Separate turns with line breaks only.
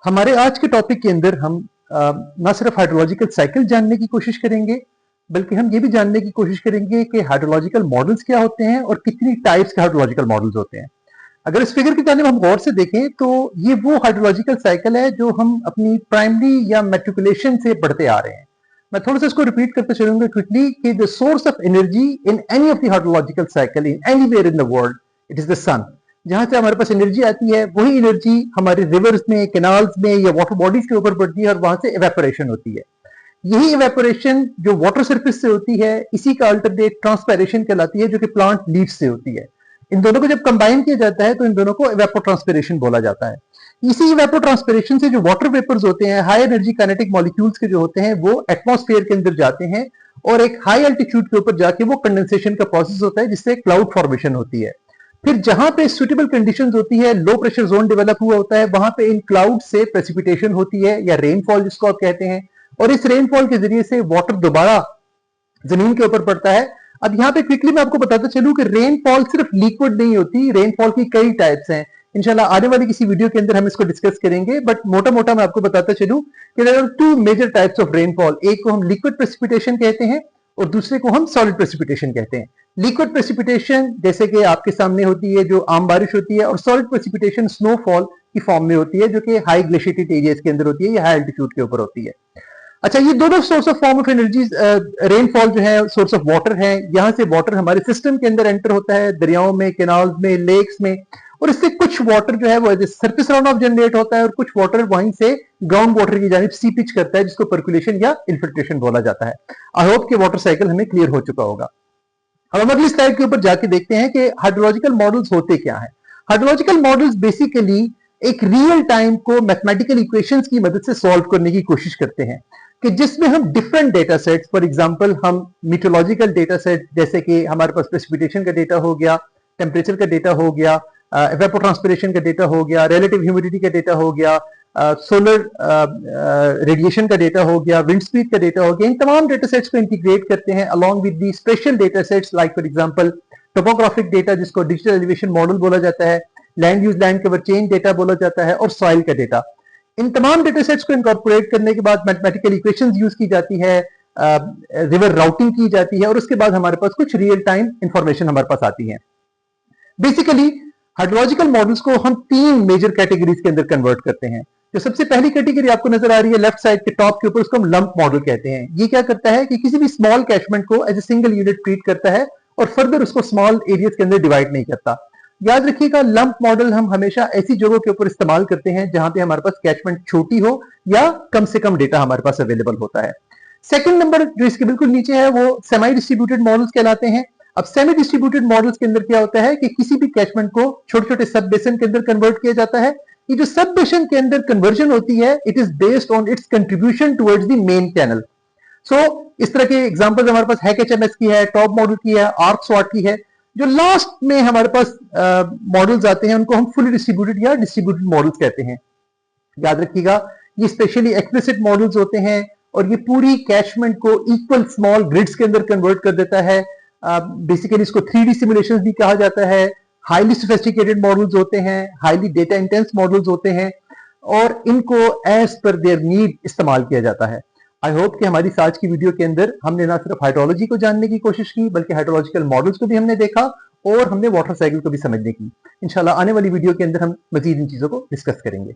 हमारे आज के टॉपिक के अंदर हम ना सिर्फ हाइड्रोलॉजिकल साइकिल जानने की कोशिश करेंगे, बल्कि हम ये भी जानने की कोशिश करेंगे कि हाइड्रोलॉजिकल मॉडल्स क्या होते हैं और कितनी टाइप्स के हाइड्रोलॉजिकल मॉडल्स होते हैं। अगर इस फिगर की जानिब हम गौर से देखें तो ये वो हाइड्रोलॉजिकल साइकिल है जो हम अपनी प्राइमरी या मेट्रिकुलेशन से पढ़ते आ रहे हैं। मैं थोड़ा सा इसको रिपीट करते चलूंगा क्विकली कि the source of energy in any of the hydrological cycle in anywhere in the world it is the sun. जहां से हमारे पास एनर्जी आती है वही एनर्जी हमारे रिवर्स में, कैनाल्स में या वाटर बॉडीज के ऊपर पड़ती है और वहां से इवेपोरेशन होती है। यही इवेपोरेशन जो वाटर सरफेस से होती है, इसी का अल्टरनेट ट्रांसपायरेशन कहलाती है, जो कि प्लांट लीव्स से होती है। इन दोनों को जब कंबाइन किया जाता है तो इन दोनों को इवेपोट्रांसपिरेशन बोला जाता है। इसी इवेपोट्रांसपिरेशन से जो वाटर वेपर्स होते हैं, हाई एनर्जी काइनेटिक मॉलिक्यूल्स के जो होते हैं, वो एटमॉस्फेयर के अंदर जाते हैं और एक हाई एल्टीट्यूड के ऊपर जाके वो कंडेंसेशन का प्रोसेस होता है, जिससे क्लाउड फॉर्मेशन होती है। फिर जहां पे सुटेबल कंडीशंस होती है, लो प्रेशर जोन डेवलप हुआ होता है, वहां पे इन क्लाउड से प्रेसिपिटेशन होती है या रेनफॉल जिसको आप कहते हैं, और इस रेनफॉल के जरिए से वाटर दोबारा जमीन के ऊपर पड़ता है। अब यहाँ पे क्विकली मैं आपको बताता चलूं कि रेनफॉल सिर्फ लिक्विड नहीं होती, रेनफॉल की कई टाइप्स हैं। इंशाल्लाह आने वाली किसी वीडियो के अंदर हम इसको डिस्कस करेंगे, बट मोटा मोटा मैं आपको बताता चलूं कि there are two major types of rainfall. एक को हम लिक्विड प्रेसिपिटेशन कहते हैं और दूसरे को हम सॉलिड प्रेसिपिटेशन कहते हैं। लिक्विड प्रेसिपिटेशन जैसे कि आपके सामने होती है, जो आम बारिश होती है, और सॉलिड प्रेसिपिटेशन स्नोफॉल की फॉर्म में होती है, जो कि हाई ग्लेशिएटेड एरियाज के अंदर होती है या हाई एल्टीट्यूड के ऊपर होती है। अच्छा, ये दोनों source of form of energy, rainfall जो है सोर्स ऑफ वाटर है। यहाँ से वाटर हमारे सिस्टम के अंदर एंटर होता है, दरियाओं में, कैनाल्स में, लेक्स में, और इससे कुछ वाटर जो है वो सरफेस रन ऑफ जनरेट होता है और कुछ वाटर वहीं से ग्राउंड वाटर की जानिब सीपिच करता है, जिसको पर्कुलेशन या इन्फिल्ट्रेशन बोला जाता है। आई होप कि वाटर साइकिल हमें क्लियर हो चुका होगा। अब हम अगली स्लाइड के ऊपर जाके देखते हैं कि हाइड्रोलॉजिकल मॉडल्स होते क्या हैं। हाइड्रोलॉजिकल मॉडल्स बेसिकली एक रियल टाइम को मैथमेटिकल इक्वेशंस की मदद से सॉल्व करने की कोशिश करते हैं, कि जिसमें हम different data sets, for example हम मीटरोलॉजिकल डेटा सेट, जैसे कि हमारे पास प्रेसिपिटेशन का डेटा हो गया, टेम्परेचर का डेटा हो गया, इवेपोट्रांसपिरेशन का डेटा हो गया, रिलेटिव ह्यूमिडिटी का डेटा हो गया, सोलर रेडिएशन का डेटा हो गया, विंड स्पीड का डेटा हो गया, इन तमाम डेटा सेट्स को इंटीग्रेट करते हैं along with the special data sets like for example topographic data, जिसको डिजिटल एलिवेशन मॉडल बोला जाता है, land use land cover change data बोला जाता है, और सॉइल का डेटा। इन तमाम डेटा सेट्स को इनकॉर्पोरेट करने के बाद मैथमेटिकल इक्वेशंस यूज की जाती है, रिवर राउटिंग की जाती है, और उसके बाद हमारे पास कुछ रियल टाइम इंफॉर्मेशन हमारे पास आती है। बेसिकली हाइड्रोलॉजिकल मॉडल्स को हम तीन मेजर कैटेगरीज के अंदर कन्वर्ट करते हैं। जो सबसे पहली कैटेगरी आपको नजर आ रही है लेफ्ट साइड के टॉप के ऊपर, उसको हम लंप मॉडल कहते हैं। ये क्या करता है कि किसी भी स्मॉल कैचमेंट को as a single unit treat करता है और फर्दर उसको स्मॉल एरियाज के अंदर डिवाइड नहीं करता। याद रखिएगा, लंप मॉडल हम हमेशा ऐसी जगहों के ऊपर इस्तेमाल करते हैं जहां पे हमारे पास कैचमेंट छोटी हो या कम से कम डेटा हमारे पास अवेलेबल होता है। सेकंड नंबर जो इसके बिल्कुल नीचे है वो सेमी डिस्ट्रीब्यूटेड मॉडल्स कहलाते हैं। अब सेमी डिस्ट्रीब्यूटेड मॉडल्स के अंदर क्या होता है कि किसी भी कैचमेंट को छोटे छोटे सब बेसिन के अंदर कन्वर्ट किया जाता है। ये जो सब बेसिन के अंदर कन्वर्जन होती है, it is based on its contribution towards the main canal. So इस तरह के एग्जांपल्स हमारे पास HMS की है, टॉप मॉडल की है, आर्क स्वाट की है। जो लास्ट में हमारे पास मॉडल्स आते हैं उनको हम फुली डिस्ट्रीब्यूटेड या डिस्ट्रीब्यूटेड मॉडल्स कहते हैं। याद रखिएगा, ये स्पेशली एक्सप्लिसिट मॉडल्स होते हैं और ये पूरी कैचमेंट को इक्वल स्मॉल ग्रिड्स के अंदर कन्वर्ट कर देता है। बेसिकली इसको 3D सिमुलेशंस भी कहा जाता है। हाईली सोफिस्टिकेटेड मॉडल्स होते हैं, हाईली डेटा इंटेंस मॉडल्स होते हैं, और इनको एज पर देयर नीड इस्तेमाल किया जाता है। आई होप कि हमारी आज की वीडियो के अंदर हमने ना सिर्फ हाइड्रोलॉजी को जानने की कोशिश की, बल्कि हाइड्रोलॉजिकल मॉडल्स को भी हमने देखा और हमने वाटर साइकिल को भी समझने की। इंशाल्लाह आने वाली वीडियो के अंदर हम मजीद इन चीजों को डिस्कस करेंगे।